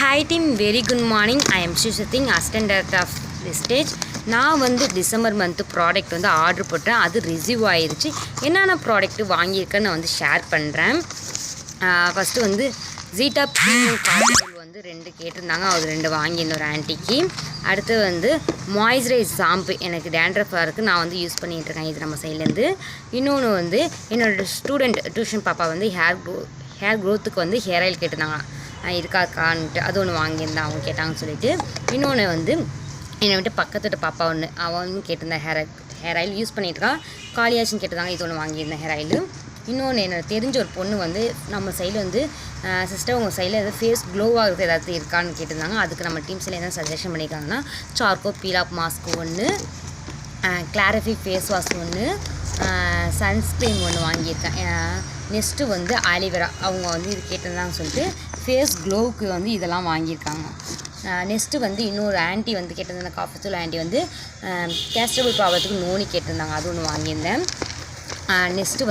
Hi team, very good morning. I am Shushithing, Assistant Director of Prestige. நான் December month product order போட்டேன். அது receive ஆயிடுச்சு. என்னென்ன product வாங்கியிருக்கேன்னு நான் ஷேர் பண்ணுறேன். ஃபஸ்ட்டு ஜீட்டா ப்ரீமியம் கார்டில் 2 கேட்டிருந்தாங்க. அது 2 வாங்கியிருந்தேன் ஒரு ஆன்ட்டிக்கு. அடுத்து மாய்ஸ்சரைஸ் ஷாம்பு எனக்கு டேண்ட்ரஃபாக இருக்குது. நான் யூஸ் பண்ணிகிட்ருக்கேன் இது நம்ம சைட்லேருந்து. இன்னொன்று என்னோடய ஸ்டூடெண்ட் டியூஷன் பாப்பா ஹேர் க்ரோத்துக்கு ஹேர் ஆயில் கேட்டிருந்தாங்க. இருக்காக்கான்ட்டு அது ஒன்று வாங்கியிருந்தேன் அவங்க கேட்டாங்கன்னு சொல்லிட்டு. இன்னொன்று என்னை விட்டு பக்கத்து பாப்பா அவன் கேட்டிருந்தேன் ஹேர் ஆயில் யூஸ் பண்ணிட்டுருக்கான். காலியாச்சுன்னு கேட்டிருந்தாங்க. இது ஒன்று வாங்கியிருந்தேன் ஹேர் ஆயில். இன்னொன்று எனக்கு தெரிஞ்ச ஒரு பொண்ணு நம்ம சைடில் சிஸ்டர் உங்கள் சைடில் எதாவது ஃபேஸ் க்ளோவாக இருக்குது ஏதாவது இருக்கான்னு கேட்டிருந்தாங்க. அதுக்கு நம்ம டீம்ஸில் எதாவது சஜஷன் பண்ணியிருக்காங்கன்னா சார்கோ பீலாப் மாஸ்க் ஒன்று, கிளாரிஃபை ஃபேஸ் வாஷ் ஒன்று, சன்ஸ்க்ரீன் ஒன்று வாங்கியிருக்கேன். நெக்ஸ்ட்டு ஆலிவேரா அவங்க இது கேட்டிருந்தாங்கன்னு சொல்லிட்டு ஃபேஸ் க்ளோவுக்கு இதெல்லாம் வாங்கியிருக்காங்க. நெக்ஸ்ட்டு இன்னொரு ஆன்ட்டி கேட்டிருந்தாங்க. காஃபத்தூள் ஆன்ட்டி கேஸ்ட்ரபிள் ப்ராப்ளத்துக்கு நோனி கேட்டிருந்தாங்க. அது ஒன்று வாங்கியிருந்தேன். நெக்ஸ்ட்டு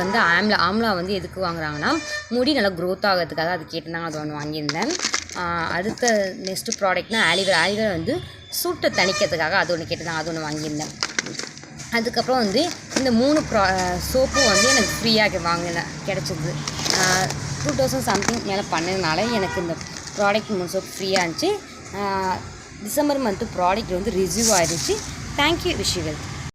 ஆம்லா எதுக்கு வாங்குறாங்கன்னா முடி நல்லா க்ரோத் ஆகிறதுக்காக அது கேட்டிருந்தாங்க. அது ஒன்று வாங்கியிருந்தேன். அடுத்த நெக்ஸ்ட்டு ப்ராடக்ட்னால் ஆலிவேரா சூட்டை தணிக்கிறதுக்காக அது ஒன்று கேட்டிருந்தாங்க. அது ஒன்று வாங்கியிருந்தேன். அதுக்கப்புறம் இந்த 3 சோப்பும் எனக்கு ஃப்ரீயாக கிடச்சிது. 2000 சம்திங் மேலே பண்ணதுனால எனக்கு இந்த ப்ராடக்ட் 3 சோப்பு ஃப்ரீயாக இருந்துச்சு. டிசம்பர் மந்த்து ப்ராடக்ட் ரிசீவ் ஆகிடுச்சு. Thank you, wish you well.